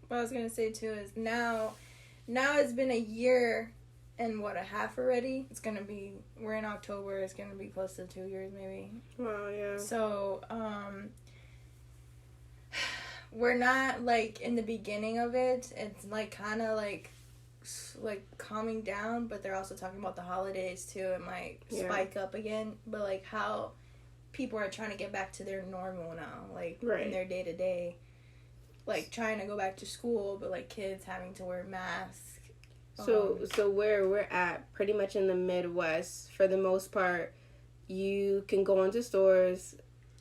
what I was gonna say too is now it's been a year and a half already. We're in October. It's gonna be close to 2 years maybe. Wow, yeah. So we're not like in the beginning of it. It's like kind of like calming down, but they're also talking about the holidays too. It might spike up again, but like how people are trying to get back to their normal now, like in their day to day, like trying to go back to school, but like kids having to wear masks. So where we're at, pretty much in the Midwest, for the most part, you can go into stores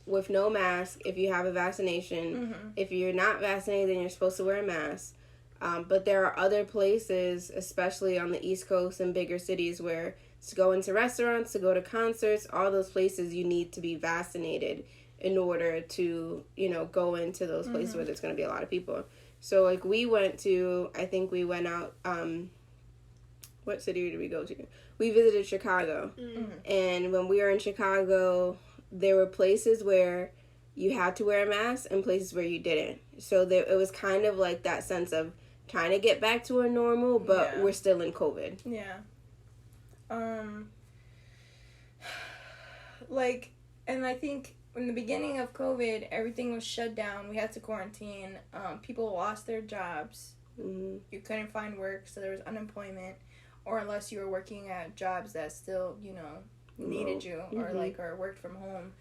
with no mask if you have a vaccination. Mm-hmm. If you're not vaccinated, then you're supposed to wear a mask. But there are other places, especially on the East Coast and bigger cities, where to go into restaurants, to go to concerts, all those places you need to be vaccinated in order to, go into those places where there's going to be a lot of people. So, like, we went out, what city did we go to? We visited Chicago. Mm-hmm. And when we were in Chicago, there were places where you had to wear a mask and places where you didn't. So it was kind of like that sense of trying to get back to a normal, but we're still in COVID. Yeah. Like, and I think in the beginning of COVID, everything was shut down. We had to quarantine. People lost their jobs. Mm-hmm. You couldn't find work, so there was unemployment. Or unless you were working at jobs that still, needed you or worked from home.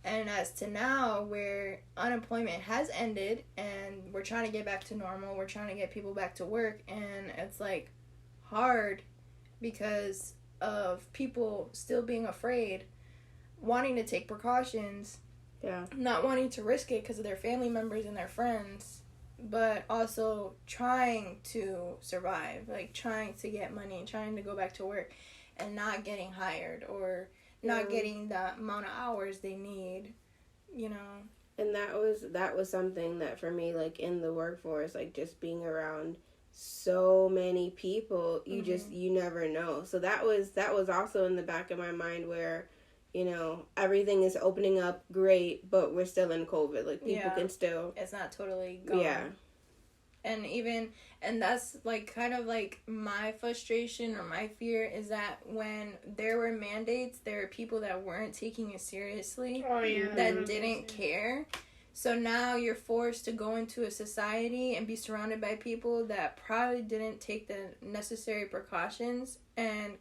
And as to now, where unemployment has ended and we're trying to get back to normal, we're trying to get people back to work, and it's like hard because of people still being afraid, wanting to take precautions, not wanting to risk it because of their family members and their friends, but also trying to survive, like trying to get money, trying to go back to work and not getting hired or not getting the amount of hours they need, And that was something that for me, like in the workforce, like just being around so many people, you never know. So that was also in the back of my mind where, everything is opening up great, but we're still in COVID. Like people can still. It's not totally gone. Yeah. And that's like kind of like my frustration or my fear is that when there were mandates, there were people that weren't taking it seriously, that didn't care. So now you're forced to go into a society and be surrounded by people that probably didn't take the necessary precautions and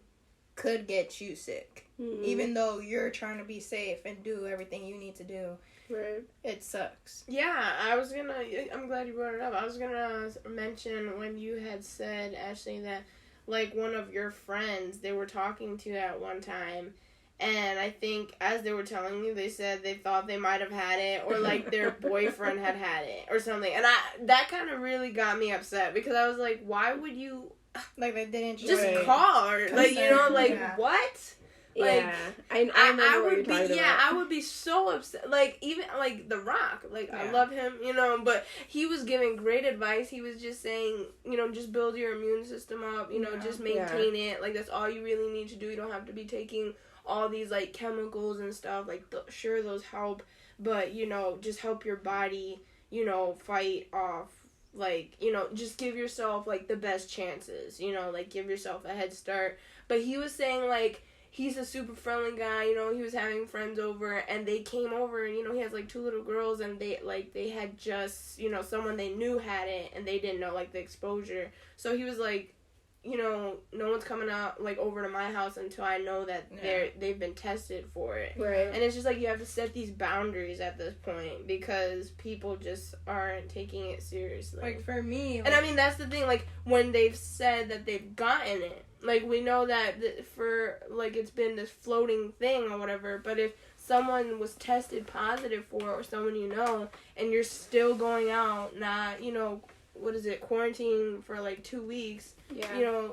could get you sick, even though you're trying to be safe and do everything you need to do. Right. It sucks. Yeah, I'm glad you brought it up. I was gonna mention when you had said, Ashley, that, like, one of your friends they were talking to at one time, and I think as they were telling you, they said they thought they might have had it, or, like, their boyfriend had it, or something. And that kind of really got me upset, because I was like, why would you... Like, they didn't just call, or, like, what? Like, yeah, I would be, I would be so upset. Like, even, like, The Rock, like, I love him, but he was giving great advice. He was just saying, just build your immune system up, just maintain it. Like, that's all you really need to do. You don't have to be taking all these, like, chemicals and stuff. Like, sure, those help, but, just help your body, fight off. Like, just give yourself, like, the best chances, like, give yourself a head start. But he was saying, like, he's a super friendly guy, he was having friends over, and they came over, and, he has, like, 2 little girls, and they had just, someone they knew had it, and they didn't know, like, the exposure. So he was like, no one's coming out, like, over to my house until I know that they've been tested for it. Right. And it's just, like, you have to set these boundaries at this point, because people just aren't taking it seriously. Like, for me... Like, and, I mean, that's the thing, like, when they've said that they've gotten it, like, we know that for, like, it's been this floating thing or whatever, but if someone was tested positive for it, or someone and you're still going out, not, quarantine for, like, 2 weeks,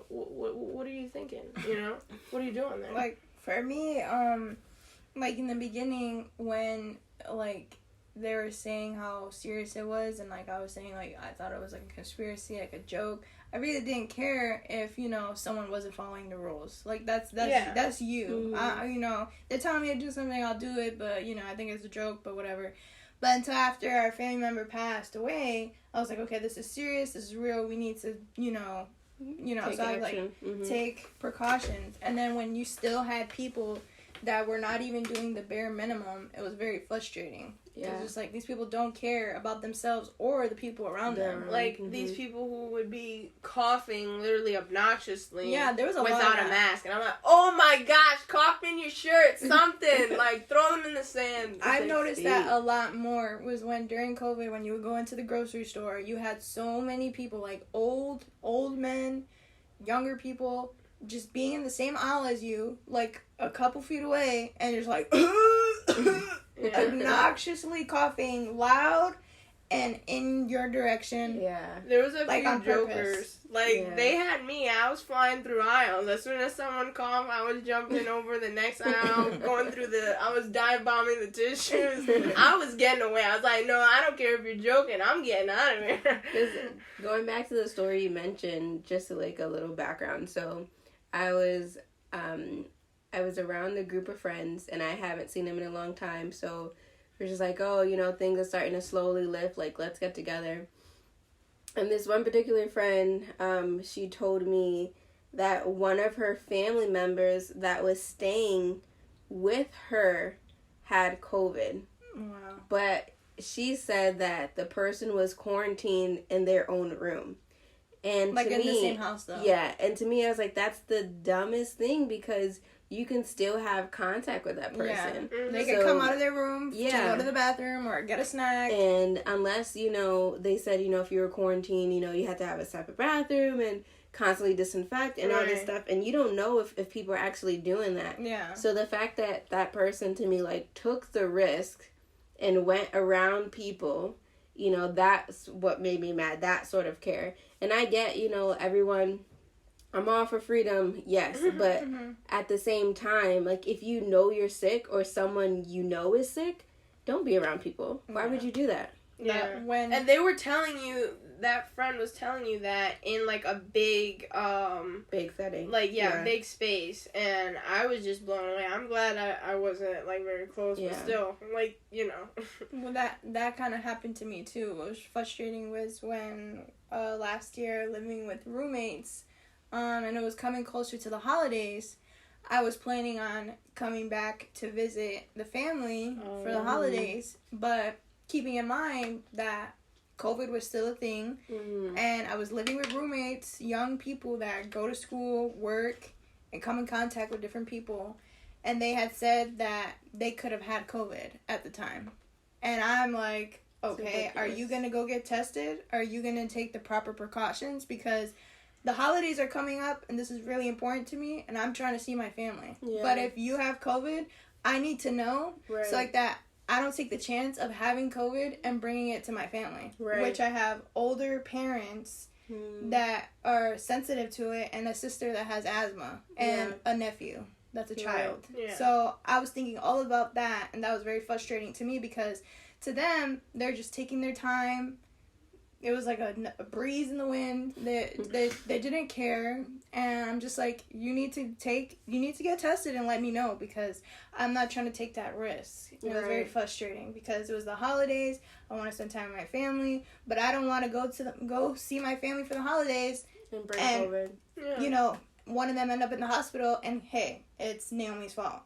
what are you thinking, What are you doing there? Like, for me, like, in the beginning, when, like, they were saying how serious it was, and, like, I was saying, like, I thought it was, like, a conspiracy, like, a joke. I really didn't care if, someone wasn't following the rules. Like, that's you. Mm-hmm. They're telling me to do something, I'll do it, but, I think it's a joke, but whatever. But until after our family member passed away, I was like, okay, this is serious. This is real. We need to, take so I was like, take precautions. And then when you still had people that were not even doing the bare minimum, it was very frustrating. Yeah. It's just like, these people don't care about themselves or the people around them. Like, these people who would be coughing literally obnoxiously. Yeah, there was a lot without a mask. And I'm like, oh my gosh, cough in your shirt, something. Like, throw them in the sand. I've noticed that a lot more was when, during COVID, when you would go into the grocery store, you had so many people, like old men, younger people, just being in the same aisle as you, like a couple feet away, and just like obnoxiously coughing loud and in your direction. Yeah. There was a few jokers. Like, they had me. I was flying through aisles. As soon as someone coughed, I was jumping over the next aisle, going through I was dive bombing the tissues. I was getting away. I was like, no, I don't care if you're joking. I'm getting out of here. Going back to the story you mentioned, just like a little background. So, I was around a group of friends, and I haven't seen them in a long time, so we're just like, oh, things are starting to slowly lift, like, let's get together. And this one particular friend, she told me that one of her family members that was staying with her had COVID. Wow. But she said that the person was quarantined in their own room. And like, to in me, the same house, though. Yeah, and to me, I was like, that's the dumbest thing, because you can still have contact with that person. Yeah. They can come out of their room to go to the bathroom or get a snack. And unless, they said, if you were quarantined, you had to have a separate bathroom and constantly disinfect and all this stuff. And you don't know if people are actually doing that. Yeah. So the fact that that person, to me, like, took the risk and went around people, that's what made me mad, that sort of care. And I get, everyone, I'm all for freedom, yes, but at the same time, like, if you know you're sick or someone is sick, don't be around people. Why would you do that? Yeah. And they were telling you, that friend was telling you that in, like, a big setting. Like, big space. And I was just blown away. I'm glad I wasn't, like, very close, but still, like, Well, that kind of happened to me, too. What was frustrating was when, last year, living with roommates, and it was coming closer to the holidays, I was planning on coming back to visit the family for the holidays, but keeping in mind that COVID was still a thing, and I was living with roommates, young people that go to school, work, and come in contact with different people, and they had said that they could have had COVID at the time. And I'm like, okay, are you going to go get tested? Are you going to take the proper precautions? Because the holidays are coming up, and this is really important to me, and I'm trying to see my family. Yeah. But if you have COVID, I need to know, so like that I don't take the chance of having COVID and bringing it to my family, which I have older parents that are sensitive to it, and a sister that has asthma, and a nephew that's a child. Yeah. So I was thinking all about that, and that was very frustrating to me, because to them, they're just taking their time. It was like a breeze in the wind. They didn't care, and I'm just like, you need to get tested and let me know, because I'm not trying to take that risk. It was very frustrating, because it was the holidays. I want to spend time with my family, but I don't want to go see my family for the holidays and bring COVID. Yeah. One of them end up in the hospital, and hey, it's Naomi's fault.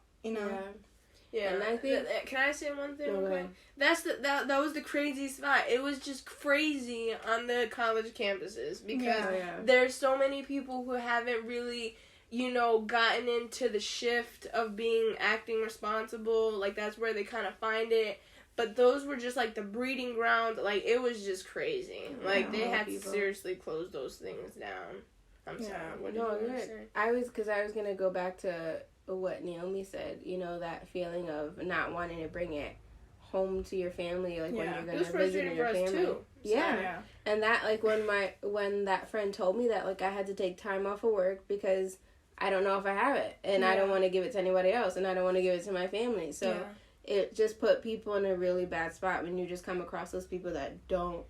Yeah, and I think, can I say one thing real quick? That was the craziest spot. It was just crazy on the college campuses, because there's so many people who haven't really, gotten into the shift of acting responsible. Like, that's where they kind of find it. But those were just, like, the breeding ground. Like, it was just crazy. Like, they had to seriously close those things down. I'm sorry. What did you want to say? I was going to go back to what Naomi said, that feeling of not wanting to bring it home to your family, like when you're going to visit your family. Too. Yeah. And that, like, when that friend told me that, like, I had to take time off of work because I don't know if I have it, and I don't want to give it to anybody else, and I don't want to give it to my family. So it just put people in a really bad spot when you just come across those people that don't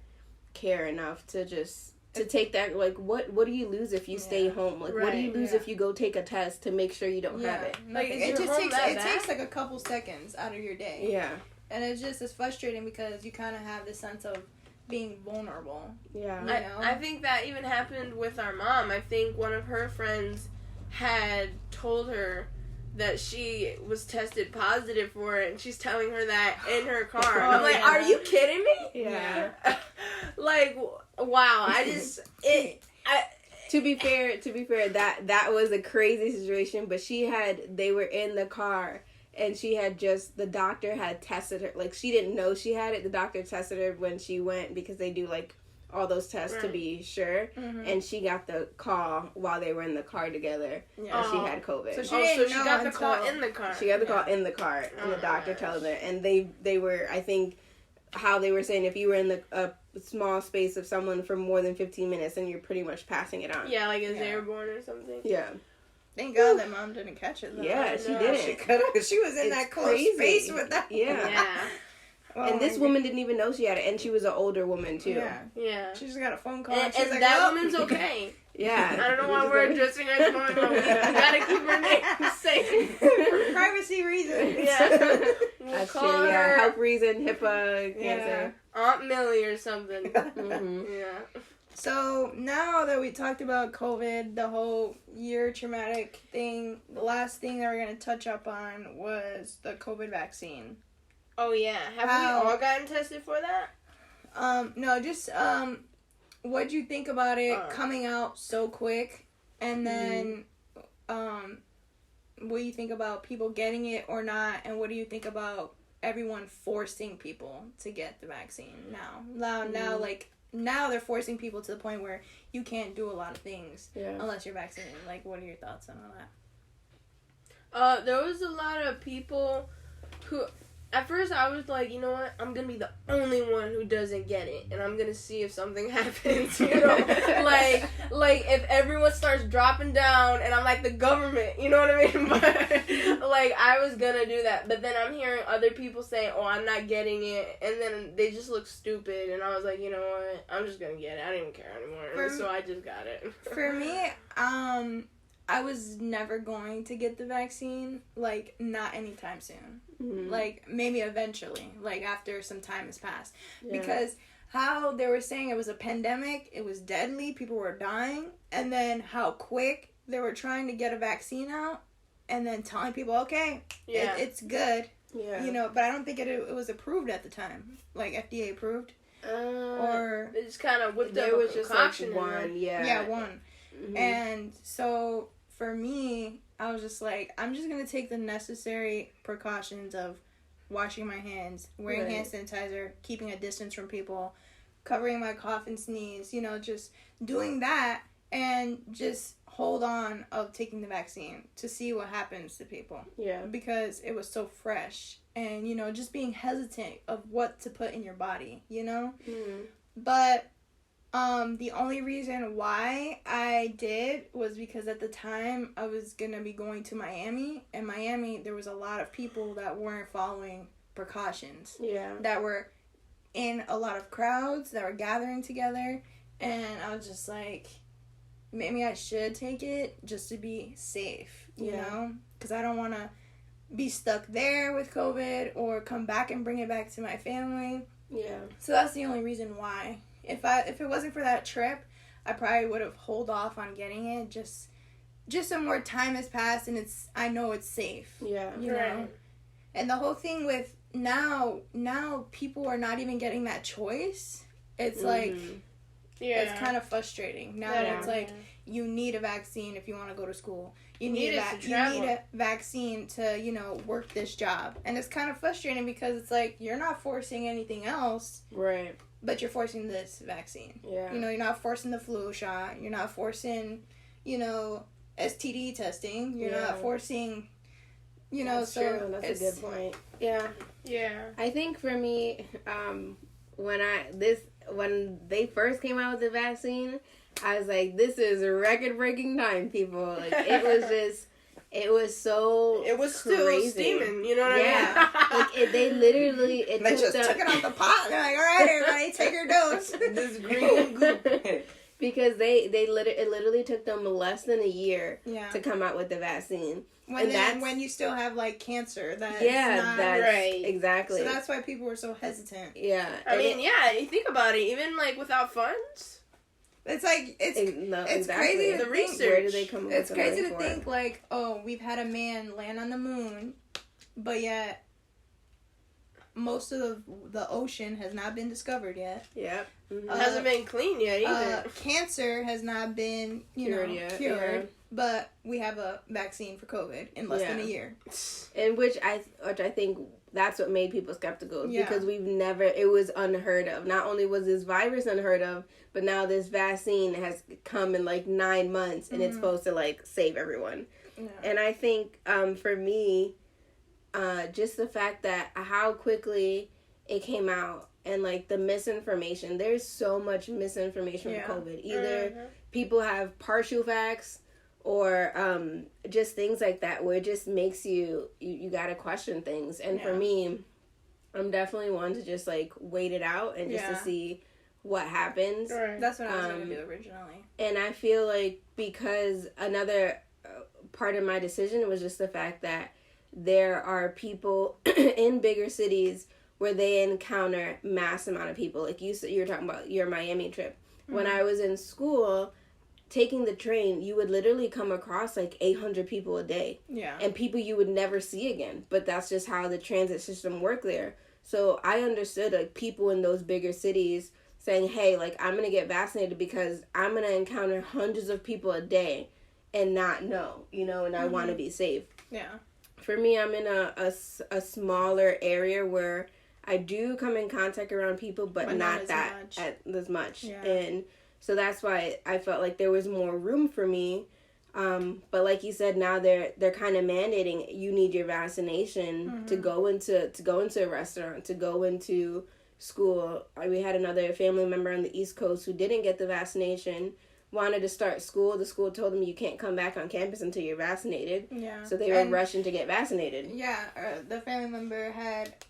care enough to just to take that, like, what do you lose if you stay home? Like, what do you lose if you go take a test to make sure you don't have it? Like, it takes like a couple seconds out of your day. Yeah. And it's frustrating because you kind of have this sense of being vulnerable. Yeah. You know? I think that even happened with our mom. I think one of her friends had told her that she was tested positive for it, and she's telling her that in her car. And I'm like, are you kidding me? Yeah. Like, wow. To be fair, that was a crazy situation, but they were in the car, and the doctor had tested her. Like, she didn't know she had it. The doctor tested her when she went, because they do, like, all those tests to be sure. Mm-hmm. And she got the call while they were in the car together. Yeah. And she had COVID. So she got the call in the car. She got the call in the car, and the doctor told her. And they were, I think, how they were saying, if you were in a small space of someone for more than 15 minutes, then you're pretty much passing it on. Yeah, like it's airborne or something. Yeah. Thank God that mom didn't catch it, though. Yeah, she didn't. She was in that close space with that. Yeah. Oh, and this woman didn't even know she had it, and she was an older woman, too. Yeah. She just got a phone call, and she's like, that woman's okay. Yeah. I don't know why we're addressing her as going on. We gotta keep her name safe. For privacy reasons. Yeah. That's true, yeah. Health reason, HIPAA, cancer. Aunt Millie or something. Mm-hmm. Yeah. So, now that we talked about COVID, the whole year traumatic thing, the last thing that we're going to touch up on was the COVID vaccine. Oh, yeah. Have we all gotten tested for that? No, just, what'd you think about it coming out so quick? And then, what do you think about people getting it or not? And what do you think about everyone forcing people to get the vaccine now? Now they're forcing people to the point where you can't do a lot of things unless you're vaccinated. Like, what are your thoughts on all that? There was a lot of people who... At first, I was like, you know what? I'm going to be the only one who doesn't get it. And I'm going to see if something happens, you know? like, if everyone starts dropping down and I'm like the government, you know what I mean? But, like, I was going to do that. But then I'm hearing other people say, oh, I'm not getting it. And then they just look stupid. And I was like, you know what? I'm just going to get it. I don't even care anymore. So I just got it. For me, I was never going to get the vaccine, like, not anytime soon. Mm-hmm. Like, maybe eventually, like, after some time has passed. Yeah. Because how they were saying it was a pandemic, it was deadly, people were dying, and then how quick they were trying to get a vaccine out, and then telling people, okay, it's good. Yeah. You know, but I don't think it was approved at the time. Like, FDA approved. Or... They just kind of whipped up a concoction. Like one, Yeah, one. Mm-hmm. And so... For me, I was just like, I'm just going to take the necessary precautions of washing my hands, wearing hand sanitizer, keeping a distance from people, covering my cough and sneeze, you know, just doing that and just hold on of taking the vaccine to see what happens to people. Yeah. Because it was so fresh and, you know, just being hesitant of what to put in your body, you know? Mm-hmm. But... the only reason why I did was because at the time I was going to be going to Miami. And Miami, there was a lot of people that weren't following precautions. Yeah. That were in a lot of crowds, that were gathering together. And I was just like, maybe I should take it just to be safe, you know? Because I don't want to be stuck there with COVID or come back and bring it back to my family. Yeah. So that's the only reason why. If it wasn't for that trip, I probably would have held off on getting it. Just some more time has passed, and I know it's safe. Yeah, you know. And the whole thing with now people are not even getting that choice. It's like, it's kind of frustrating. Now it's like you need a vaccine if you want to go to school. You need a vaccine to, you know, work this job, and it's kind of frustrating because it's like you're not forcing anything else. Right. But you're forcing this vaccine. Yeah. You know, you're not forcing the flu shot. You're not forcing, you know, STD testing. You're not forcing, you know, That's true. That's a good point. Yeah. Yeah. I think for me, when they first came out with the vaccine, I was like, this is a record-breaking time, people. Like, it was so It was crazy. Still steaming, you know what I mean? Like, they literally... They just took it out the pot. They're like, all right, everybody, take your dose. This green goop. because it literally took them less than a year to come out with the vaccine. When you still have like cancer, that's not right. Exactly. So that's why people were so hesitant. Yeah. I mean, you think about it, even like without funds. It's like it's exactly. crazy to the think. research. Where do they come up It's with crazy to think like, oh, we've had a man land on the moon, but yet most of the ocean has not been discovered yet. Yep. Mm-hmm. It hasn't been clean yet either. Cancer has not been cured, yeah. but we have a vaccine for COVID in less than a year. And which I think that's what made people skeptical because it was unheard of. Not only was this virus unheard of, but now this vaccine has come in like 9 months and it's supposed to like save everyone. Yeah. And I think for me, just the fact that how quickly it came out and like the misinformation, there's so much misinformation with COVID. Either people have partial facts or just things like that where it just makes you gotta question things. And for me, I'm definitely one to just like wait it out and just to see what happens. Right. That's what I was going to do originally. And I feel like because another part of my decision was just the fact that there are people in bigger cities where they encounter mass amount of people. Like you were talking about your Miami trip. Mm-hmm. When I was in school, taking the train, you would literally come across like 800 people a day. Yeah. And people you would never see again. But that's just how the transit system worked there. So I understood like people in those bigger cities saying, hey, like I'm going to get vaccinated because I'm going to encounter hundreds of people a day and not know, and I want to be safe. Yeah. For me, I'm in a smaller area where I do come in contact around people, but not as much. Yeah. And so that's why I felt like there was more room for me. But like you said, now they're kind of mandating you need your vaccination to go into a restaurant, to go into school. We had another family member on the East Coast who didn't get the vaccination, wanted to start school. The school told them you can't come back on campus until you're vaccinated. Yeah. So they were rushing to get vaccinated. Yeah. The family member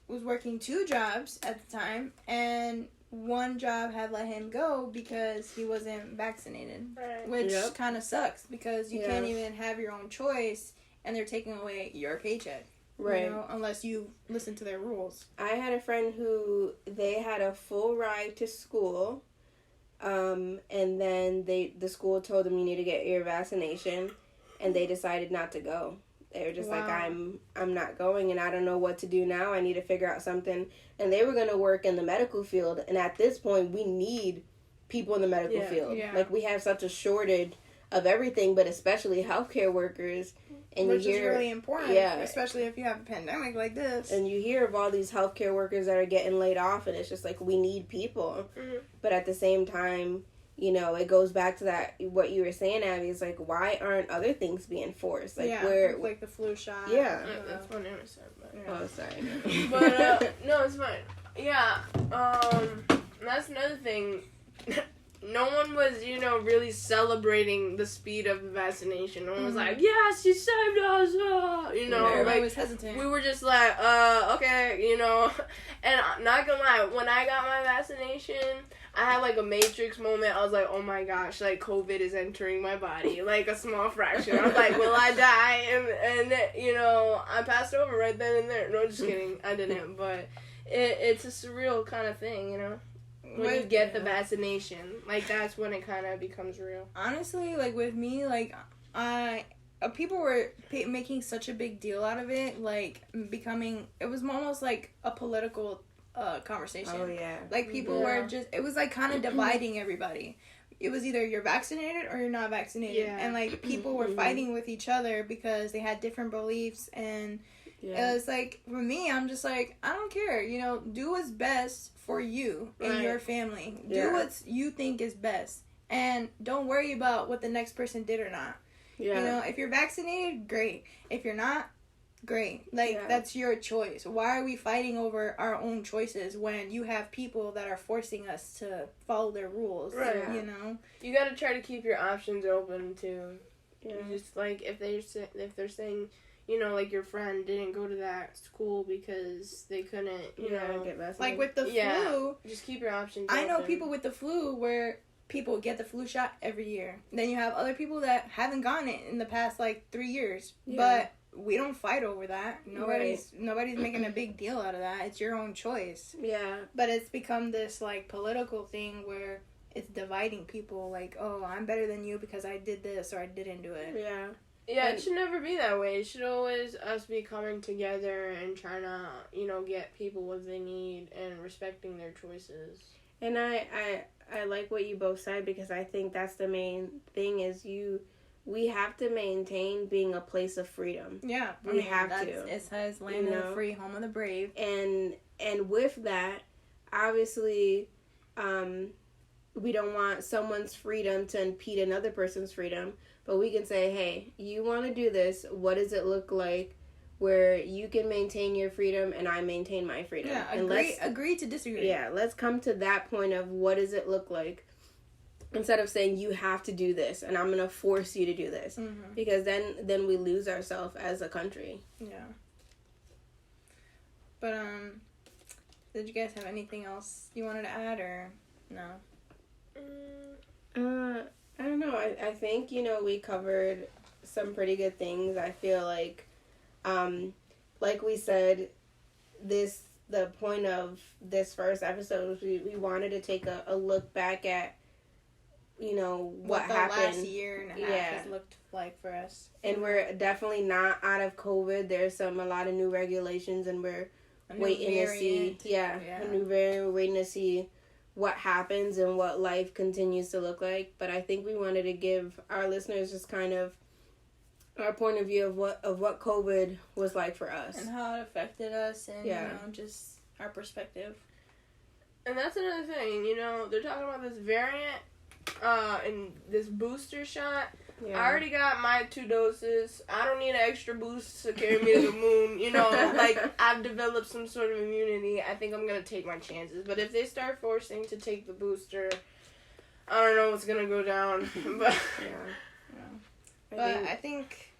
was working 2 jobs at the time, and one job had let him go because he wasn't vaccinated, which kind of sucks because you can't even have your own choice, and they're taking away your paycheck. Right. Unless you listen to their rules. I had a friend who they had a full ride to school. And then the school told them you need to get your vaccination, and they decided not to go. They were just like, I'm not going, and I don't know what to do now. I need to figure out something. And they were going to work in the medical field, and at this point, we need people in the medical field. Yeah. Like, we have such a shortage of everything, but especially healthcare workers. And which is really important, especially if you have a pandemic like this. And you hear of all these healthcare workers that are getting laid off, and it's just like, we need people. Mm-hmm. But at the same time, it goes back to that, what you were saying, Abby, is like, why aren't other things being forced? Like, like the flu shot. Yeah. That's 100%. Oh, sorry. But, no, it's fine. Yeah, that's another thing. No one was, really celebrating the speed of the vaccination. No one was like, yes, you saved us, Everybody was hesitant. We were just like, okay, And not gonna lie, when I got my vaccination, I had, like, a Matrix moment. I was like, oh my gosh, like, COVID is entering my body, like, a small fraction. I was like, will I die? And I passed over right then and there. No, just kidding. I didn't, but it's a surreal kind of thing, When you get the vaccination, like, that's when it kind of becomes real. Honestly, like, with me, like, people were making such a big deal out of it, like, it was almost like a political conversation. Oh, yeah. Like, people were just, it was, like, kind of dividing everybody. It was either you're vaccinated or you're not vaccinated. Yeah. And, like, people were fighting with each other because they had different beliefs, and it was like, for me, I'm just like, I don't care, do what's best for you and your family. Do what you think is best, and don't worry about what the next person did or not. If you're vaccinated, great. If you're not, great. Like, that's your choice. Why are we fighting over our own choices when you have people that are forcing us to follow their rules? Right. You gotta try to keep your options open too. Just like if they're saying, like your friend didn't go to that school because they couldn't, get vaccinated. Like with the flu. Just keep your options I open. know people with the flu where people get the flu shot every year. Then you have other people that haven't gotten it in the past, 3 years. Yeah. But we don't fight over that. Nobody's making a big deal out of that. It's your own choice. Yeah. But it's become this, political thing where it's dividing people. Oh, I'm better than you because I did this or I didn't do it. Yeah. Yeah, it should never be that way. It should always us be coming together and trying to, get people what they need and respecting their choices. And I like what you both said, because I think that's the main thing is we have to maintain being a place of freedom. Yeah. We have to. It says land of the free, home of the brave. And with that, obviously, we don't want someone's freedom to impede another person's freedom. But we can say, hey, you want to do this. What does it look like where you can maintain your freedom and I maintain my freedom? Yeah, agree to disagree. Yeah, let's come to that point of what does it look like, instead of saying you have to do this and I'm going to force you to do this. Mm-hmm. Because then we lose ourselves as a country. Yeah. But, did you guys have anything else you wanted to add, or no? I don't know. I think, we covered some pretty good things. I feel like we said, the point of this first episode was we wanted to take a look back at, what happened. Last year and a half has looked like for us. And we're definitely not out of COVID. There's a lot of new regulations, and we're waiting to see. Yeah, a new variant. We're waiting to see what happens and what life continues to look like. But I think we wanted to give our listeners just kind of our point of view of what COVID was like for us and how it affected us, and just our perspective. And that's another thing, they're talking about this variant and this booster shot. Yeah. I already got my 2 doses. I don't need an extra boost to carry me to the moon. I've developed some sort of immunity. I think I'm going to take my chances. But if they start forcing to take the booster, I don't know what's going to go down. But I think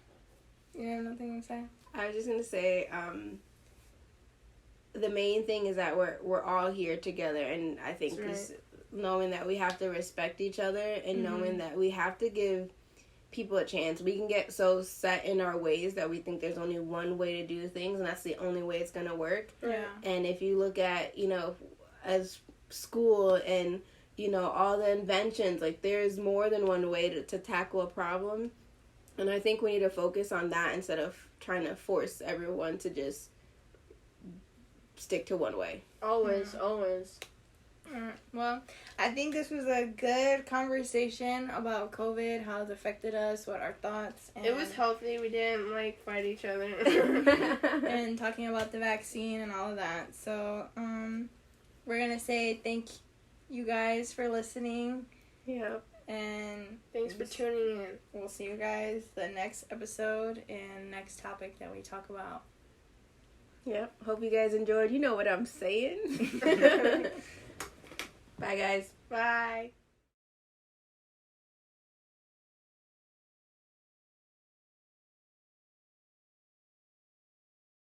you have nothing to say? I was just going to say, the main thing is that we're all here together. And I think just knowing that we have to respect each other, and knowing that we have to give people a chance. We can get so set in our ways that we think there's only one way to do things, and that's the only way it's gonna work. Yeah. And if you look at, as school and, all the inventions, there's more than one way to tackle a problem. And I think we need to focus on that instead of trying to force everyone to just stick to one way. Always. Well, I think this was a good conversation about COVID, how it's affected us, what our thoughts. And it was healthy. We didn't fight each other. And talking about the vaccine and all of that. So, we're gonna say thank you guys for listening. Yeah. And thanks for tuning in. We'll see you guys the next episode and next topic that we talk about. Yep. Hope you guys enjoyed. You know what I'm saying. Bye, guys. Bye.